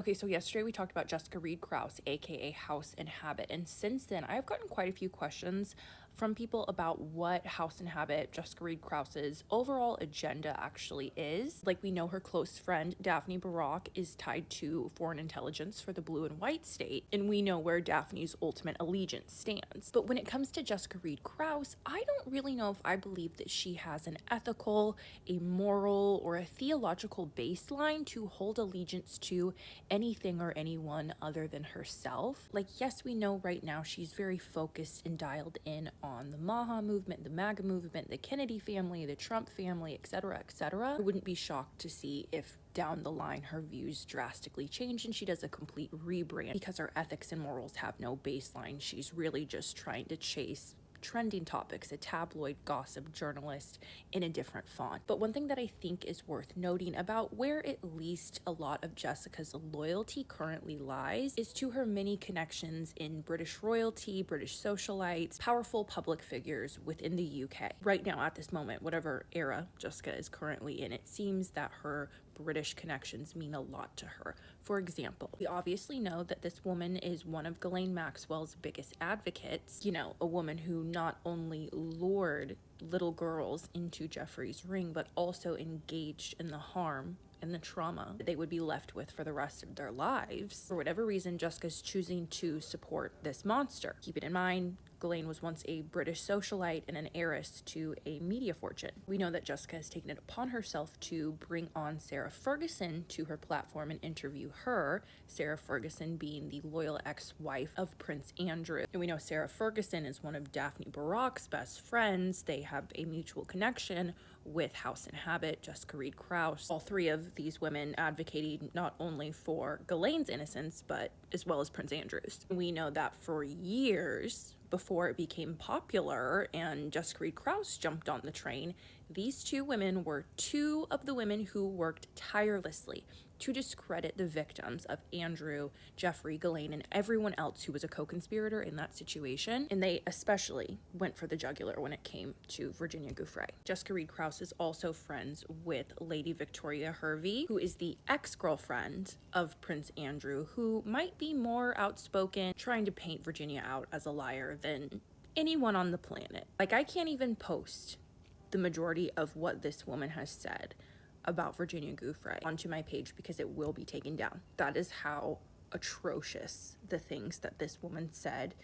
Okay, so yesterday we talked about Jessica Reed Krause, aka House and Habit, and since then I've gotten quite a few questions from people about what House and Habit, Jessica Reed Krause's overall agenda actually is. Like, we know her close friend Daphne Barak is tied to foreign intelligence for the blue and white state, and we know where Daphne's ultimate allegiance stands. But when it comes to Jessica Reed Krause, I don't really know if I believe that she has an ethical, a moral, or a theological baseline to hold allegiance to anything or anyone other than herself. Like, yes, we know right now she's very focused and dialed in on the Maha movement, the MAGA movement, the Kennedy family, the Trump family, etc., etc. I wouldn't be shocked to see if down the line her views drastically change and she does a complete rebrand because her ethics and morals have no baseline. She's really just trying to chase trending topics, a tabloid gossip journalist in a different font. But one thing that I think is worth noting about where at least a lot of Jessica's loyalty currently lies is to her many connections in British royalty, British socialites, powerful public figures within the UK. Right now, at this moment, whatever era Jessica is currently in, it seems that her British connections mean a lot to her. For example, we obviously know that this woman is one of Ghislaine Maxwell's biggest advocates, a woman who not only lured little girls into Jeffrey's ring, but also engaged in the harm and the trauma that they would be left with for the rest of their lives. For whatever reason, Jessica's choosing to support this monster. Keep it in mind, Ghislaine was once a British socialite and an heiress to a media fortune. We know that Jessica has taken it upon herself to bring on Sarah Ferguson to her platform and interview her, Sarah Ferguson being the loyal ex-wife of Prince Andrew. And we know Sarah Ferguson is one of Daphne Barak's best friends. They have a mutual connection with House and Habit, Jessica Reed Krause. All three of these women advocating not only for Ghislaine's innocence, but as well as Prince Andrew's. We know that for years, before it became popular and Jessica Reed Krause jumped on the train, these two women were two of the women who worked tirelessly to discredit the victims of Andrew, Jeffrey, Ghislaine, and everyone else who was a co-conspirator in that situation. And they especially went for the jugular when it came to Virginia Giuffre. Jessica Reed Krause is also friends with Lady Victoria Hervey, who is the ex-girlfriend of Prince Andrew, who might be more outspoken, trying to paint Virginia out as a liar than anyone on the planet. Like, I can't even post the majority of what this woman has said about Virginia Giuffre onto my page because it will be taken down. That is how atrocious the things that this woman said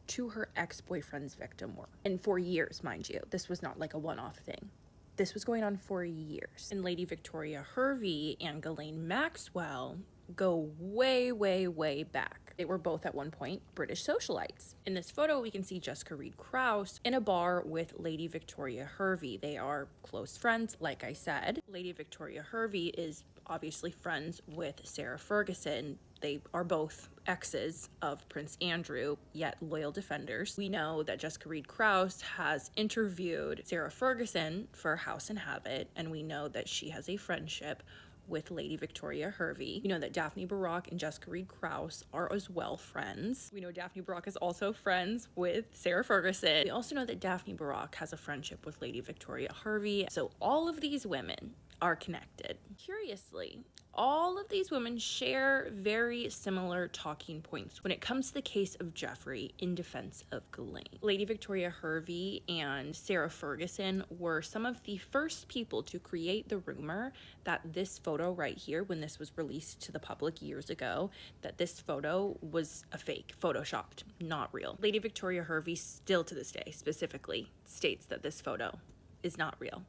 to her ex-boyfriend's victim were. And for years, mind you, this was not like a one-off thing. This was going on for years. And Lady Victoria Hervey and Ghislaine Maxwell go way, way, way back. They were both at one point British socialites. In this photo, we can see Jessica Reed Krause in a bar with Lady Victoria Hervey. They are close friends, like I said. Lady Victoria Hervey is obviously friends with Sarah Ferguson. They are both exes of Prince Andrew, yet loyal defenders. We know that Jessica Reed Krause has interviewed Sarah Ferguson for House and Habit, and we know that she has a friendship with Lady Victoria Hervey. We know that Daphne Barak and Jessica Reed Krause are as well friends. We know Daphne Barak is also friends with Sarah Ferguson. We also know that Daphne Barak has a friendship with Lady Victoria Hervey. So all of these women are connected. Curiously, all of these women share very similar talking points when it comes to the case of Jeffrey in defense of Ghislaine. Lady Victoria Hervey and Sarah Ferguson were some of the first people to create the rumor that this photo right here, when this was released to the public years ago, that this photo was a fake, photoshopped, not real. Lady Victoria Hervey still to this day specifically states that this photo is not real.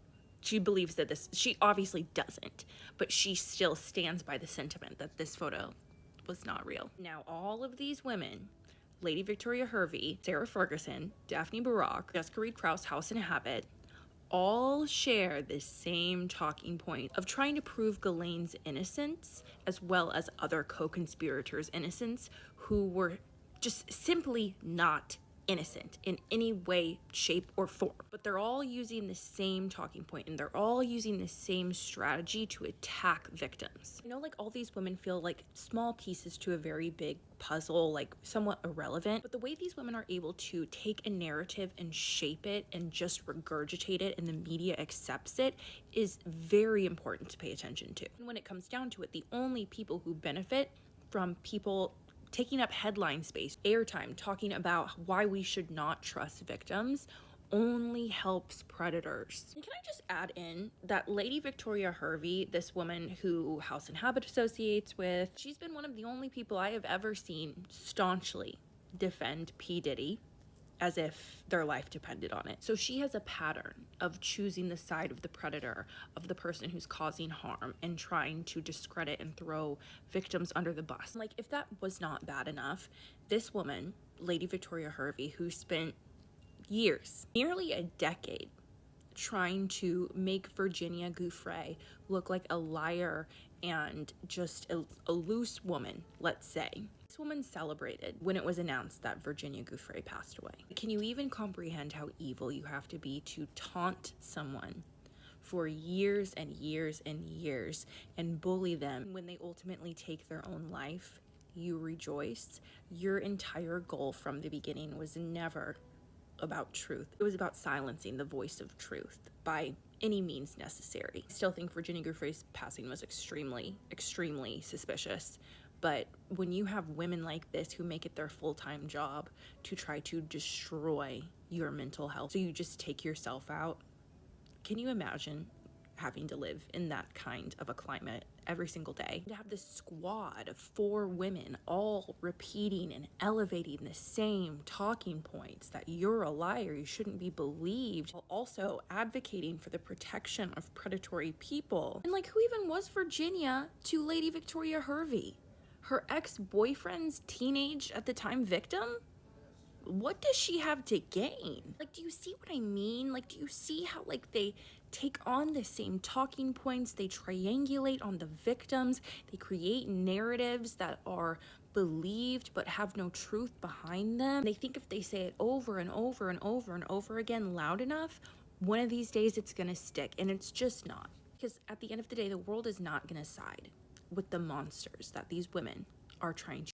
She believes that she obviously doesn't, but she still stands by the sentiment that this photo was not real. Now, all of these women, Lady Victoria Hervey, Sarah Ferguson, Daphne Barak, Jessica Reed Krause, House and Habit, all share the same talking point of trying to prove Ghislaine's innocence as well as other co-conspirators' innocence who were just simply not innocent in any way, shape, or form. But they're all using the same talking point and they're all using the same strategy to attack victims. Like, all these women feel like small pieces to a very big puzzle, like somewhat irrelevant, but the way these women are able to take a narrative and shape it and just regurgitate it and the media accepts it is very important to pay attention to. And when it comes down to it, the only people who benefit from people taking up headline space, airtime, talking about why we should not trust victims only helps predators. And can I just add in that Lady Victoria Hervey, this woman who House and Habit associates with, she's been one of the only people I have ever seen staunchly defend P. Diddy as if their life depended on it. So she has a pattern of choosing the side of the predator, of the person who's causing harm, and trying to discredit and throw victims under the bus. Like, if that was not bad enough, this woman, Lady Victoria Hervey, who spent years, nearly a decade, trying to make Virginia Giuffre look like a liar and just a loose woman, let's say. This woman celebrated when it was announced that Virginia Giuffre passed away. Can you even comprehend how evil you have to be to taunt someone for years and years and years and bully them? When they ultimately take their own life, you rejoice. Your entire goal from the beginning was never about truth. It was about silencing the voice of truth by any means necessary. I still think Virginia Giuffre's passing was extremely, extremely suspicious. But when you have women like this who make it their full-time job to try to destroy your mental health, so you just take yourself out, can you imagine having to live in that kind of a climate every single day? To have this squad of 4 women all repeating and elevating the same talking points, that you're a liar, you shouldn't be believed, while also advocating for the protection of predatory people. And like, who even was Virginia to Lady Victoria Hervey? Her ex-boyfriend's teenage at the time victim? What does she have to gain? Like, do you see what I mean? Like, do you see how, like, they take on the same talking points, they triangulate on the victims, they create narratives that are believed but have no truth behind them? They think if they say it over and over and over and over again loud enough, one of these days it's gonna stick, and it's just not. Because at the end of the day, the world is not gonna side with the monsters that these women are trying to